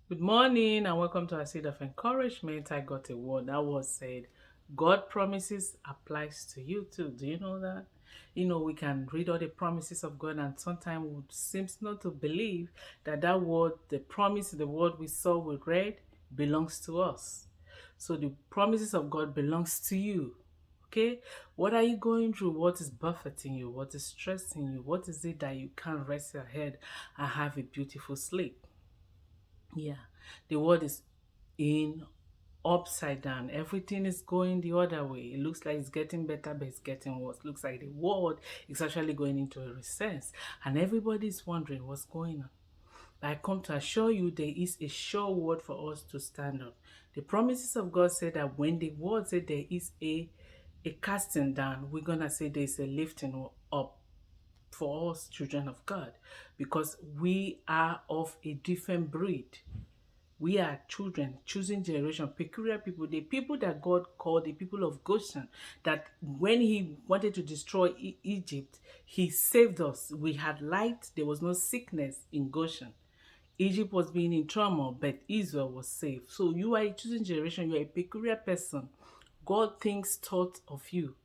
Good morning and welcome to our seed of encouragement. I got a word that was said. God promises applies to you too. Do you know that? We can read all the promises of God and sometimes we seems not to believe that that word, the promise, the word we saw, we read, belongs to us. So the promises of God belongs to you. Okay? What are you going through? What is buffeting you? What is stressing you? What is it that you can't rest your head and have a beautiful sleep? Yeah, the world is in upside down. Everything is going the other way. It looks like it's getting better, but it's getting worse. Looks like the world is actually going into a recess, and everybody's wondering what's going on. But I come to assure you there is a sure word for us to stand on. The promises of God say that when the word said there is a casting down, we're gonna say there's a lifting up for us children of God, because we are of a different breed. We are children, choosing generation, peculiar people, the people that God called the people of Goshen, that when he wanted to destroy Egypt, he saved us. We had light, there was no sickness in Goshen. Egypt was being in trauma, but Israel was safe. So you are a choosing generation, you are a peculiar person. God thinks thoughts of you.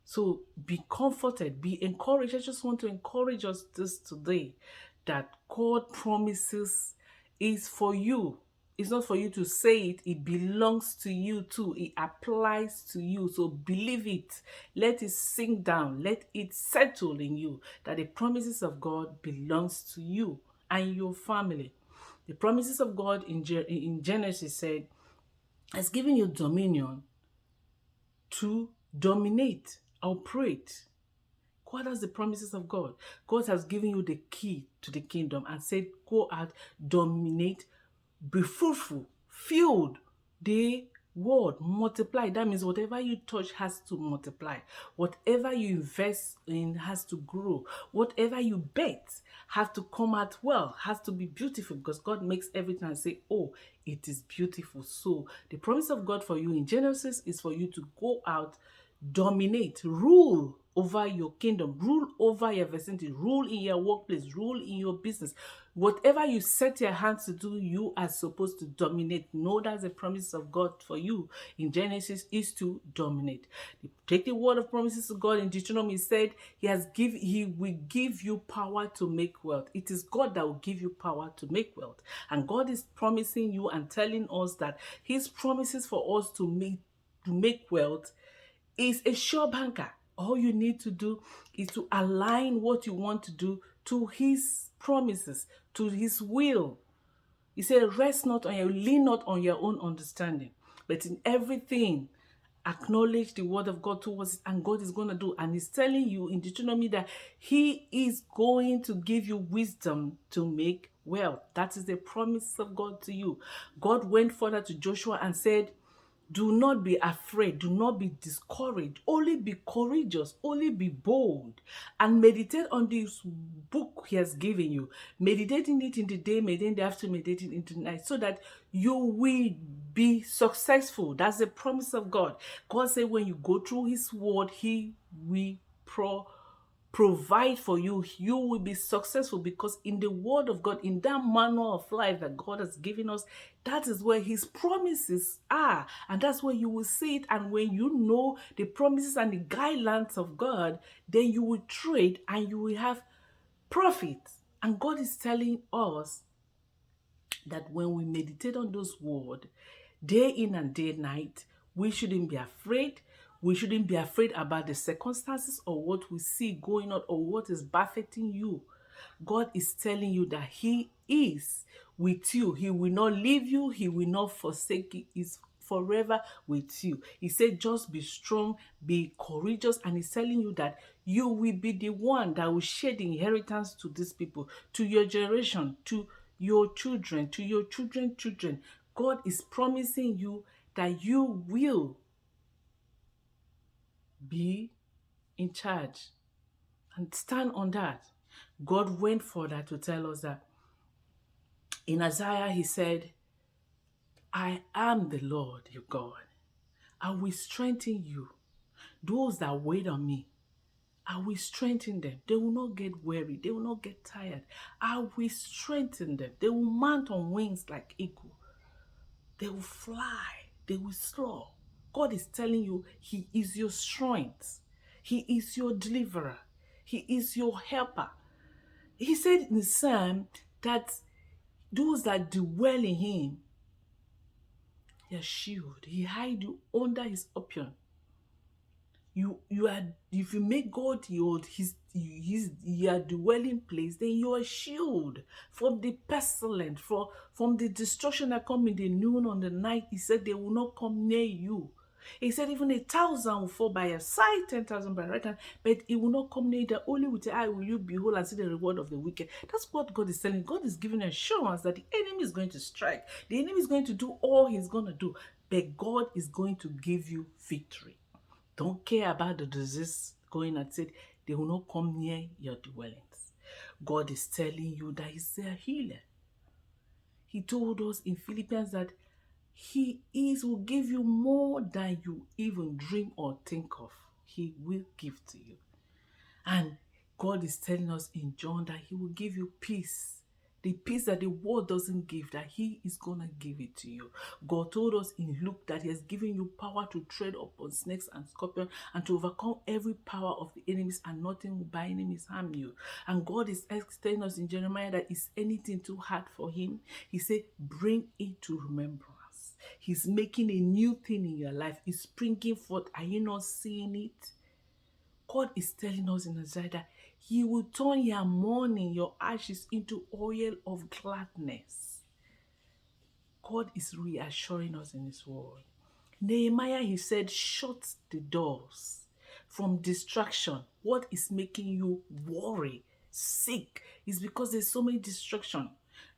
So be comforted, be encouraged. I just want to encourage us this today that God promises is for you. It's not for you to say it, it belongs to you too. It applies to you. So believe it. Let it sink down. Let it settle in you that the promises of God belongs to you and your family. The promises of God in Genesis said, has given you dominion to dominate, operate. God has the promises of God. God has given you the key to the kingdom and said, go out, dominate, be fruitful, filled the world, multiply. That means whatever you touch has to multiply. Whatever you invest in has to grow. Whatever you bet has to come out well, has to be beautiful, because God makes everything and say, oh, it is beautiful. So the promise of God for you in Genesis is for you to go out, dominate, rule over your kingdom, rule over your vicinity, rule in your workplace, rule in your business. Whatever you set your hands to do, you are supposed to dominate. Know that the promise of God for you in Genesis is to dominate. Take the word of promises of God in Deuteronomy. He said he will give you power to make wealth. It is God that will give you power to make wealth. And God is promising you and telling us that his promises for us to make wealth is a sure banker. All you need to do is to align what you want to do to his promises, to his will. He said, lean not on your own understanding, but in everything, acknowledge the word of God towards it, and God is going to do. And he's telling you in Deuteronomy that he is going to give you wisdom to make wealth. That is the promise of God to you. God went further to Joshua and said, do not be afraid. Do not be discouraged. Only be courageous. Only be bold. And meditate on this book he has given you. Meditating it in the day, meditating in the afternoon, meditating in the night, so that you will be successful. That's the promise of God. God said when you go through his word, he will provide for you. You will be successful, because in the word of God, in that manner of life that God has given us, that is where his promises are, and that's where you will see it. And when you know the promises and the guidelines of God, then you will trade and you will have profit. And God is telling us that when we meditate on those words day in and day night, we shouldn't be afraid. We shouldn't be afraid about the circumstances or what we see going on or what is buffeting you. God is telling you that he is with you. He will not leave you. He will not forsake you. He's forever with you. He said, just be strong, be courageous. And he's telling you that you will be the one that will share the inheritance to these people, to your generation, to your children, to your children's children. God is promising you that you will be in charge, and stand on that. God went further to tell us that in Isaiah, he said, I am the Lord your God. I will strengthen you. Those that wait on me, I will strengthen them. They will not get weary. They will not get tired. I will strengthen them. They will mount on wings like eagle. They will fly. They will soar. God is telling you He is your strength. He is your deliverer. He is your helper. He said in the Psalm that those that dwell in Him, their shield, He hide you under His opium. You are, if you make God your dwelling place, then you are a shield from the pestilence, from the destruction that come in the noon on the night. He said they will not come near you. He said even 1,000 will fall by your side, 10,000 by your right hand, but it will not come near you. That only with your eye will you behold and see the reward of the wicked. That's what God is telling. God is giving assurance that the enemy is going to strike. The enemy is going to do all he's going to do, but God is going to give you victory. Don't care about the disease going and said they will not come near your dwellings. God is telling you that He's a healer. He told us in Philippians that will give you more than you even dream or think of. He will give to you. And God is telling us in John that He will give you peace. The peace that the world doesn't give, that He is going to give it to you. God told us in Luke that He has given you power to tread upon snakes and scorpions and to overcome every power of the enemies, and nothing will by enemies harm you. And God is telling us in Jeremiah that is anything too hard for Him? He said, bring it to remembrance. He's making a new thing in your life. It's springing forth. Are you not seeing it? God is telling us in Isaiah that He will turn your mourning, your ashes, into oil of gladness. God is reassuring us in His word. Nehemiah, he said, shut the doors from distraction. What is making you worry, sick, is because there's so many distractions.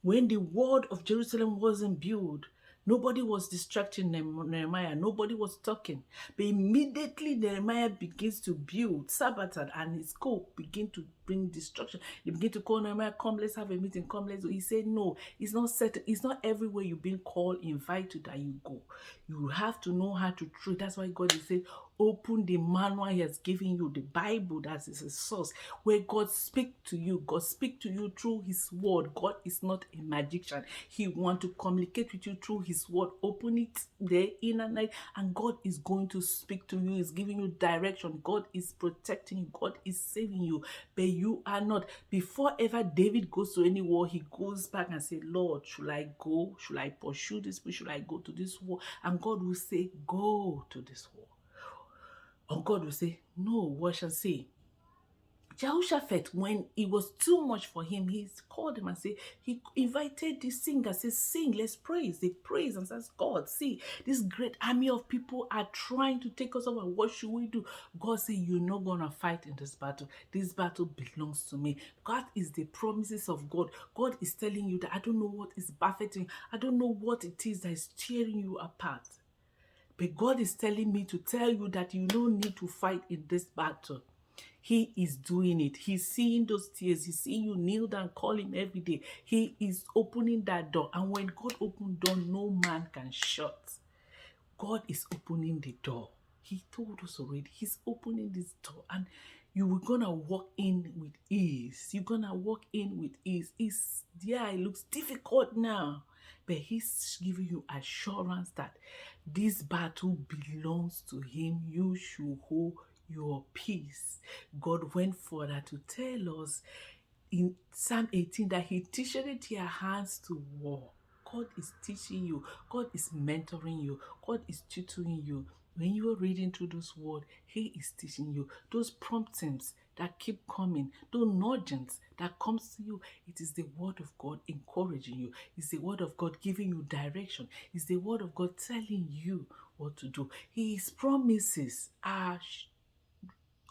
When the wall of Jerusalem wasn't built, nobody was distracting Nehemiah. Nobody was talking. But immediately Nehemiah begins to build, sabotage, and his cope begin to bring destruction. They begin to call Nehemiah, come, let's have a meeting, come, let's go. He said, no, it's not certain. It's not everywhere you've been called, invited, that you go. You have to know how to treat. That's why God is saying, open the manual He has given you, the Bible, that is a source where God speaks to you. God speaks to you through His word. God is not a magician. He wants to communicate with you through His word. Open it there in and night, and God is going to speak to you. He's giving you direction. God is protecting you. God is saving you, but you are not. Before ever David goes to any war, he goes back and say, Lord, should I go? Should I pursue this? Should I go to this war? And God will say, go to this war. Or God will say, no, what shall I say? Jehoshaphat, when it was too much for him, he called him and said, he invited the singer, says, sing, let's praise. They praise and says, God, see, this great army of people are trying to take us over. What should we do? God said, you're not going to fight in this battle. This battle belongs to me. God is the promises of God. God is telling you that I don't know what is buffeting. I don't know what it is that is tearing you apart. But God is telling me to tell you that you don't need to fight in this battle. He is doing it. He's seeing those tears. He's seeing you kneel down, call Him every day. He is opening that door. And when God opens door, no man can shut. God is opening the door. He told us already. He's opening this door. And you were going to walk in with ease. You're going to walk in with ease. It looks difficult now. But He's giving you assurance that this battle belongs to Him. You should hold your peace. God went further to tell us in Psalm 18 that He teacheth your hands to war. God is teaching you. God is mentoring you. God is tutoring you. When you are reading through those words, He is teaching you. Those promptings that keep coming, those nudgings that comes to you, it is the word of God encouraging you. It's the word of God giving you direction. It's the word of God telling you what to do. His promises are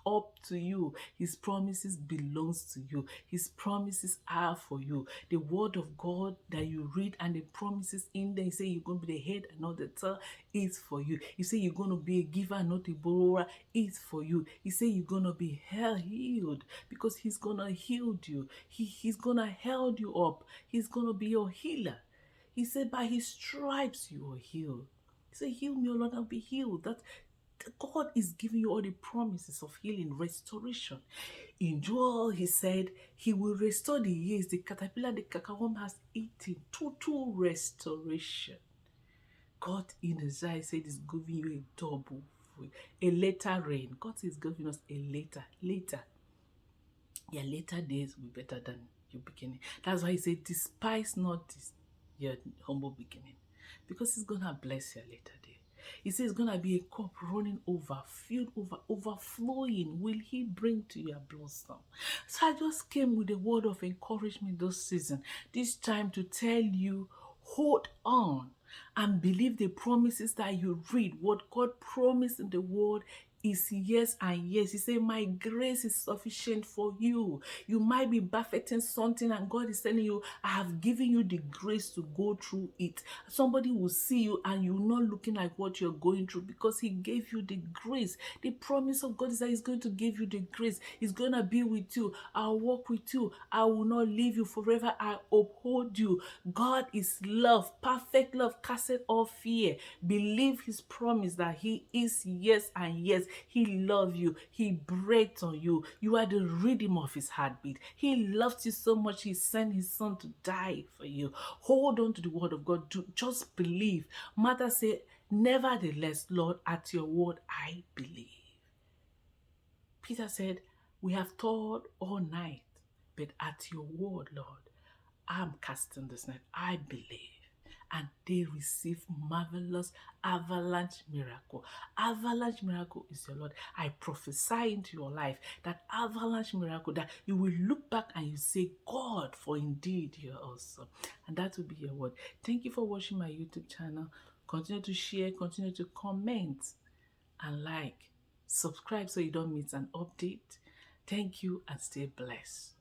up to you. His promises belongs to you. His promises are for you. The word of God that you read and the promises in there, you say you're going to be the head and not the tail, is for you. You say you're going to be a giver and not a borrower, is for you. You say you're going to be healed because He's going to heal you. He's going to hold you up. He's going to be your healer. He said by His stripes you are healed. He said, heal me, O Lord, I'll be healed. God is giving you all the promises of healing, restoration. In Joel, he said he will restore the years the caterpillar, the cankerworm has eaten. Total restoration. God in his eyes said he's giving you a double, a later rain. God is giving us a later. Your later days will be better than your beginning. That's why he said, despise not this, your humble beginning, because he's gonna bless your later day. He says it's gonna be a cup running over, filled over, overflowing. Will he bring to your blossom? So I just came with a word of encouragement this season, this time to tell you, hold on and believe the promises that you read. What God promised in the word is yes and yes. He said, my grace is sufficient for you. You might be buffeting something and God is telling you, I have given you the grace to go through it. Somebody will see you and you're not looking like what you're going through because he gave you the grace. The promise of God is that he's going to give you the grace. He's going to be with you. I'll walk with you. I will not leave you forever. I uphold you. God is love, perfect love, casteth all fear. Believe his promise that he is yes and yes. He loves you. He breathed on you. You are the rhythm of his heartbeat. He loves you so much. He sent his son to die for you. Hold on to the word of God. Just believe. Martha said, nevertheless, Lord, at your word, I believe. Peter said, we have toiled all night, but at your word, Lord, I'm casting this net. I believe. And they receive marvelous avalanche miracle. Avalanche miracle is your Lord. I prophesy into your life that avalanche miracle, that you will look back and you say, God, for indeed you're awesome. And that will be your word. Thank you for watching my YouTube channel. Continue to share, continue to comment and like. Subscribe so you don't miss an update. Thank you and stay blessed.